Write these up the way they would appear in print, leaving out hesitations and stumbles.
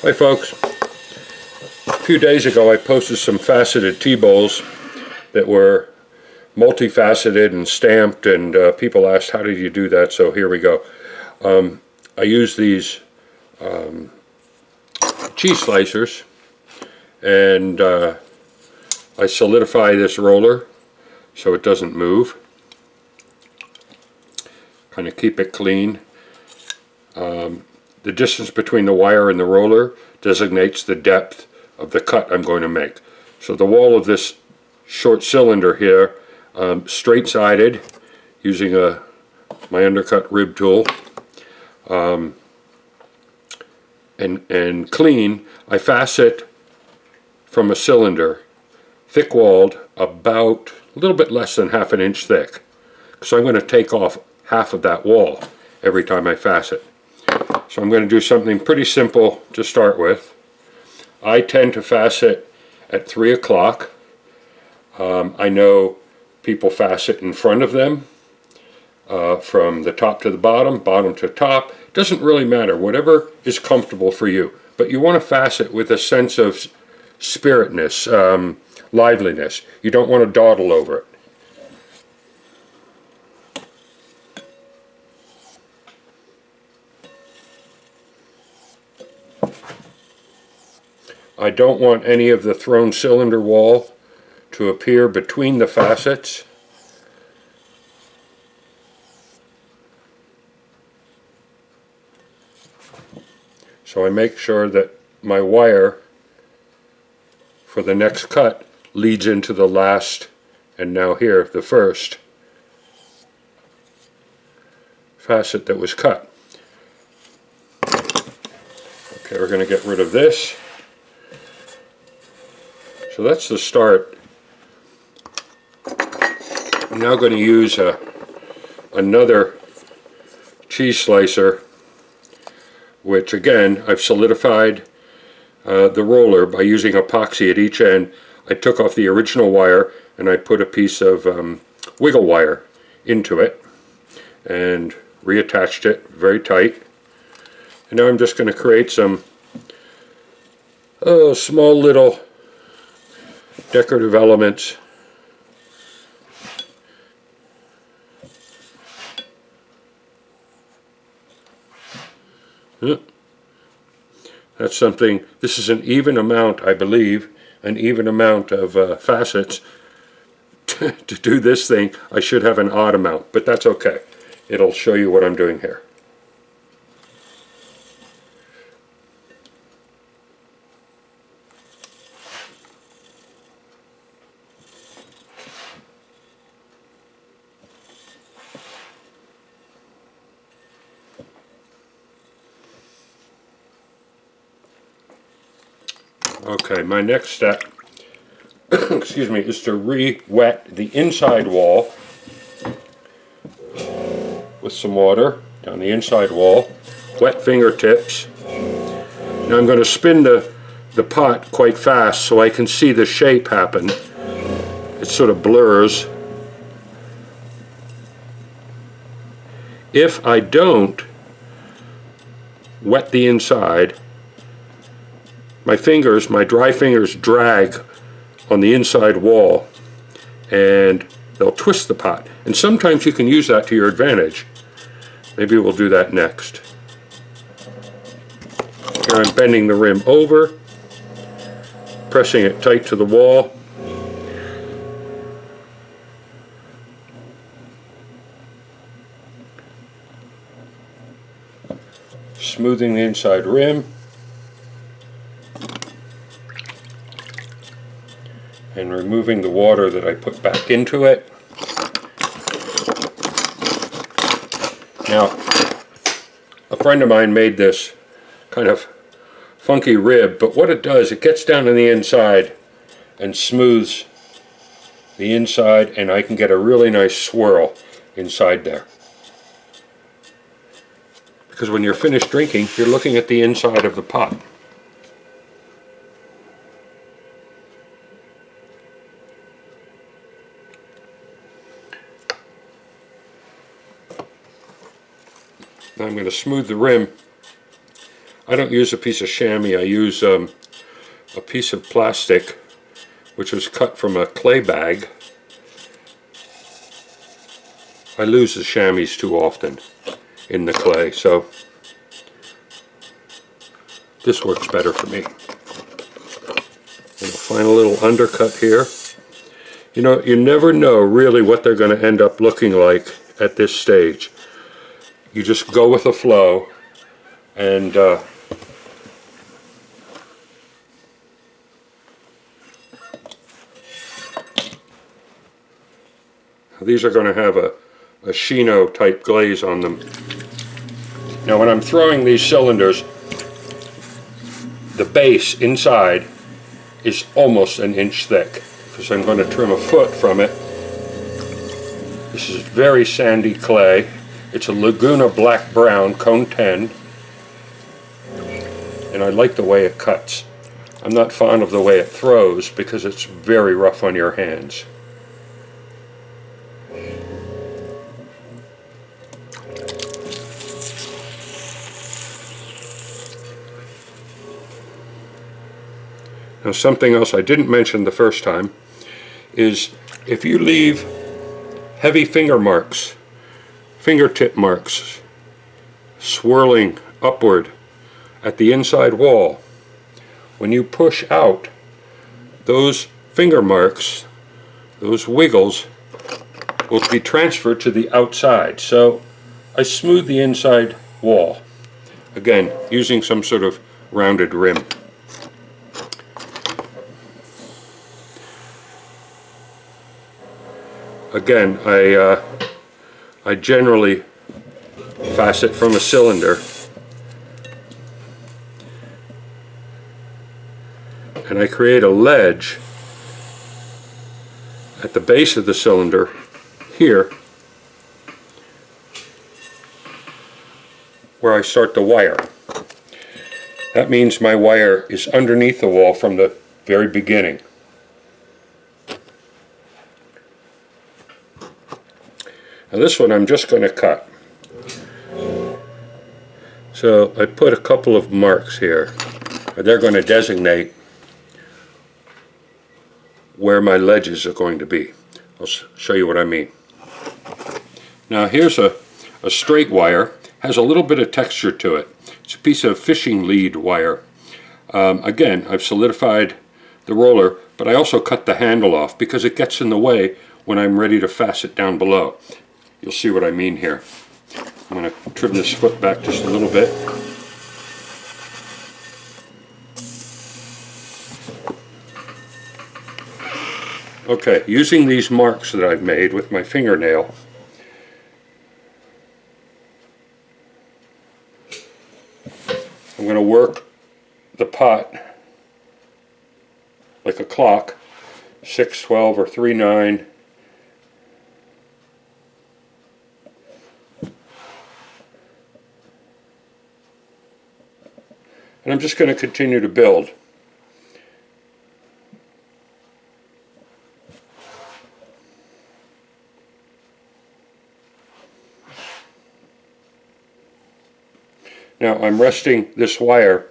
Hi folks, a few days ago I posted some faceted tea bowls that were multifaceted and stamped, and people asked how did you do that, so here we go. I use these cheese slicers, and I solidify this roller so it doesn't move. Kind of keep it clean. The distance between the wire and the roller designates the depth of the cut I'm going to make. So the wall of this short cylinder here, straight-sided, using my undercut rib tool, and clean, I facet from a cylinder, thick-walled, about a little bit less than ½ inch thick. So I'm going to take off half of that wall every time I facet. So I'm going to do something pretty simple to start with. I tend to facet at 3 o'clock. I know people facet in front of them, from the top to the bottom, bottom to top. It doesn't really matter, whatever is comfortable for you. But you want to facet with a sense of spiritness, liveliness. You don't want to dawdle over it. I don't want any of the thrown cylinder wall to appear between the facets. So I make sure that my wire for the next cut leads into the last, and now here, the first facet that was cut. Okay, we're going to get rid of this. So that's the start. I'm now going to use another cheese slicer, which again I've solidified the roller by using epoxy at each end. I took off the original wire and I put a piece of wiggle wire into it and reattached it very tight. And now I'm just going to create some small little decorative elements. That's something, this is an even amount, I believe, an even amount of facets. To do this thing, I should have an odd amount, but that's okay. It'll show you what I'm doing here. Okay, my next step, excuse me, is to re-wet the inside wall with some water down the inside wall, wet fingertips. Now I'm going to spin the pot quite fast so I can see the shape happen. It sort of blurs. If I don't wet the inside, my dry fingers drag on the inside wall and they'll twist the pot. And sometimes you can use that to your advantage. Maybe we'll do that next. Here I'm bending the rim over, pressing it tight to the wall. Smoothing the inside rim. And removing the water that I put back into it. Now, a friend of mine made this kind of funky rib, but what it does, it gets down on the inside and smooths the inside, and I can get a really nice swirl inside there. Because when you're finished drinking, you're looking at the inside of the pot. Now I'm going to smooth the rim. I don't use a piece of chamois, I use a piece of plastic which was cut from a clay bag. I lose the chamois too often in the clay, so this works better for me. And I'll find a little undercut here. You know, you never know really what they're going to end up looking like at this stage. You just go with the flow, and these are going to have a Chino type glaze on them. Now when I'm throwing these cylinders, the base inside is almost an inch thick, because I'm going to trim a foot from it. This is very sandy clay. It's a Laguna Black Brown Cone 10, and I like the way it cuts. I'm not fond of the way it throws because it's very rough on your hands. Now something else I didn't mention the first time is if you leave heavy finger marks, fingertip marks, swirling upward at the inside wall, when you push out, those finger marks, those wiggles, will be transferred to the outside. So I smooth the inside wall, again using some sort of rounded rim. Again, I generally facet from a cylinder, and I create a ledge at the base of the cylinder here where I start the wire. That means my wire is underneath the wall from the very beginning. Now this one I'm just going to cut. So I put a couple of marks here. They're going to designate where my ledges are going to be. I'll show you what I mean. Now here's a straight wire. Has a little bit of texture to it. It's a piece of fishing lead wire. Again, I've solidified the roller, but I also cut the handle off because it gets in the way when I'm ready to facet down below. You'll see what I mean here. I'm going to trim this foot back just a little bit. Okay, using these marks that I've made with my fingernail, I'm going to work the pot like a clock, 6/12 or 3/9. And I'm just going to continue to build. Now I'm resting this wire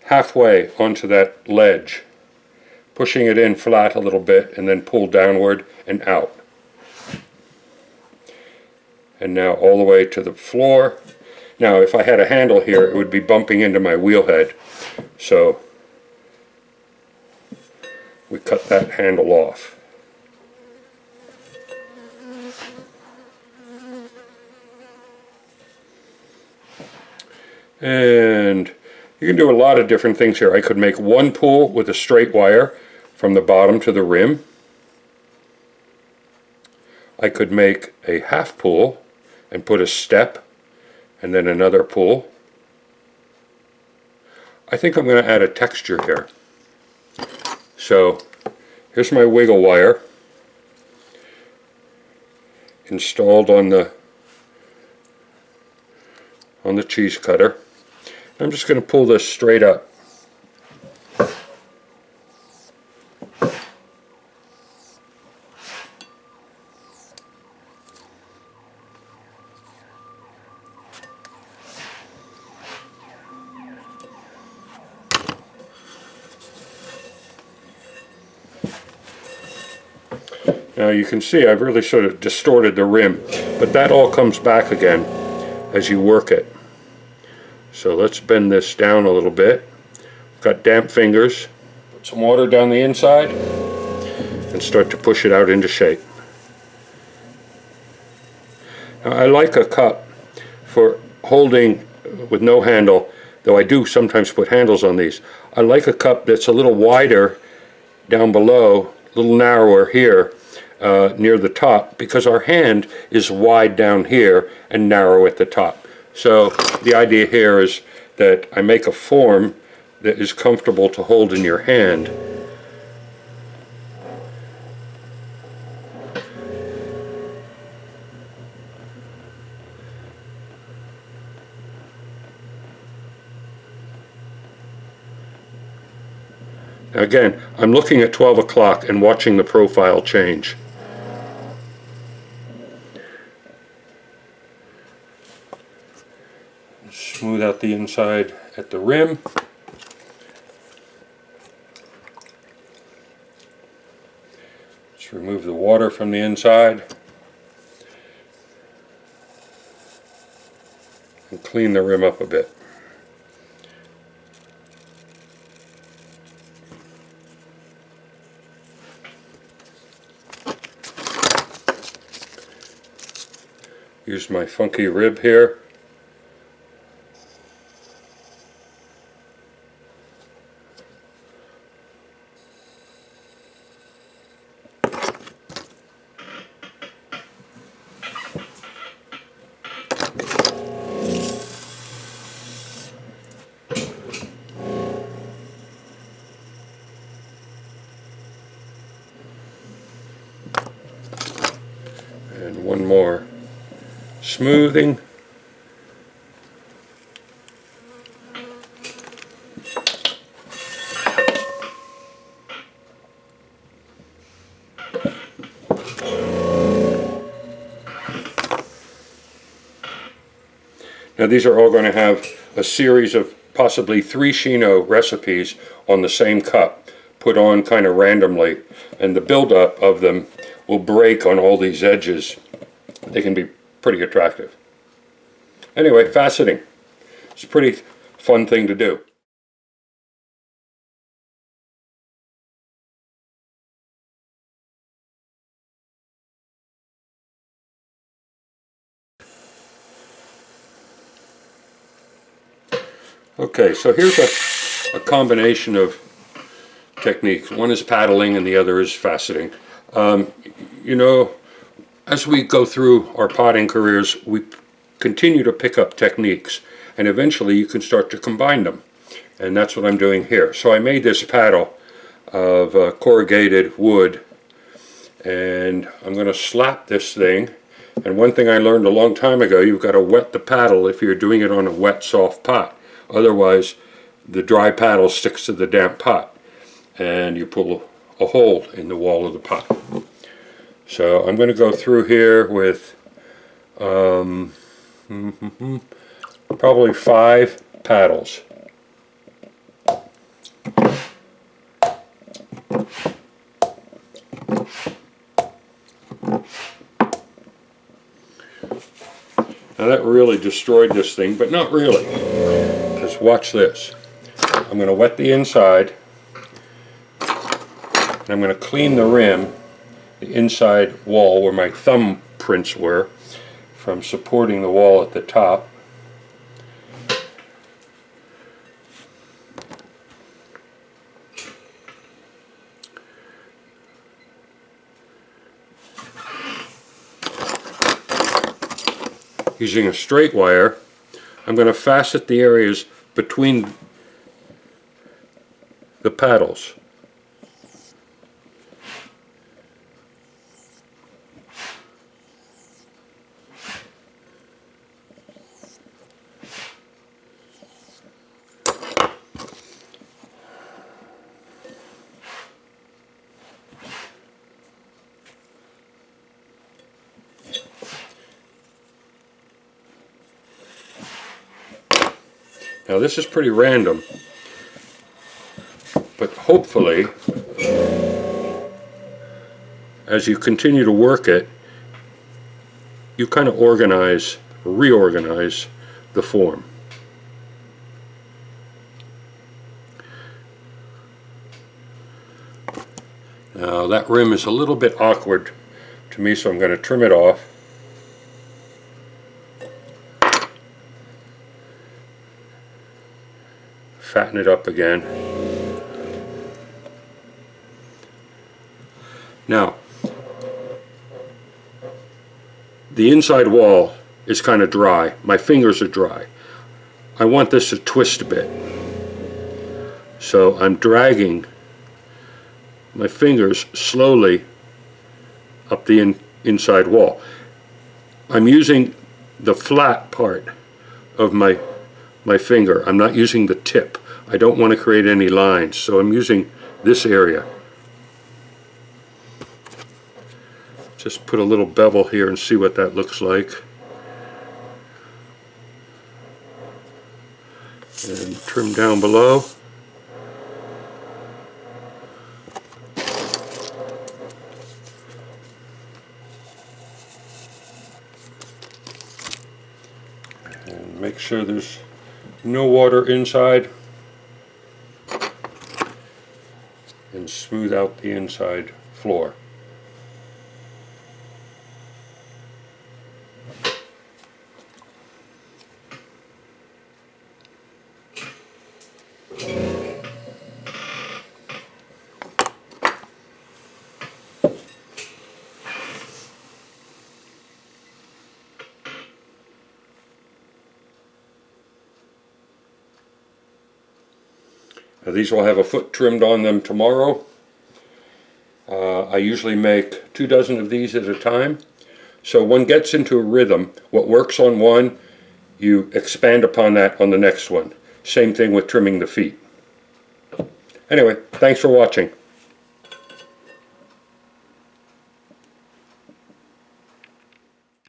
halfway onto that ledge, pushing it in flat a little bit and then pull downward and out. And now all the way to the floor. Now if I had a handle here, it would be bumping into my wheel head, so we cut that handle off. And you can do a lot of different things here. I could make one pull with a straight wire from the bottom to the rim. I could make a half pull and put a step and then another pull. I think I'm going to add a texture here. So here's my wiggle wire installed on the cheese cutter. I'm just going to pull this straight up. Now you can see I've really sort of distorted the rim, but that all comes back again as you work it. So let's bend this down a little bit. Got damp fingers. Put some water down the inside and start to push it out into shape. Now, I like a cup for holding with no handle, though I do sometimes put handles on these. I like a cup that's a little wider down below, a little narrower here near the top, because our hand is wide down here and narrow at the top. So the idea here is that I make a form that is comfortable to hold in your hand. Again, I'm looking at 12 o'clock and watching the profile change. Smooth out the inside at the rim. Let's remove the water from the inside and clean the rim up a bit. Use my funky rib here. And one more smoothing. Now these are all going to have a series of possibly 3 Shino recipes on the same cup, put on kind of randomly, and the buildup of them will break on all these edges. They can be pretty attractive. Anyway, faceting. It's a pretty fun thing to do. Okay, so here's a combination of techniques. One is paddling and the other is faceting. You know, as we go through our potting careers, we continue to pick up techniques, and eventually you can start to combine them. And that's what I'm doing here. So I made this paddle of corrugated wood, and I'm going to slap this thing. And one thing I learned a long time ago, you've got to wet the paddle if you're doing it on a wet, soft pot. Otherwise, the dry paddle sticks to the damp pot, and you pull a hole in the wall of the pot. So I'm going to go through here with probably 5 paddles. Now that really destroyed this thing, but not really. Because watch this. I'm going to wet the inside, and I'm going to clean the rim, the inside wall where my thumb prints were, from supporting the wall at the top. Using a straight wire, I'm going to facet the areas between the paddles. Now this is pretty random, but hopefully as you continue to work it, you kind of reorganize the form. Now that rim is a little bit awkward to me, so I'm going to trim it off. Fatten it up again. Now, the inside wall is kind of dry. My fingers are dry. I want this to twist a bit. So I'm dragging my fingers slowly up the inside wall. I'm using the flat part of my finger. I'm not using the tip. I don't want to create any lines, so I'm using this area. Just put a little bevel here and see what that looks like. And trim down below. And make sure there's no water inside. And smooth out the inside floor. Now these will have a foot trimmed on them tomorrow. I usually make 2 dozen of these at a time. So one gets into a rhythm. What works on one, you expand upon that on the next one. Same thing with trimming the feet. Anyway, thanks for watching.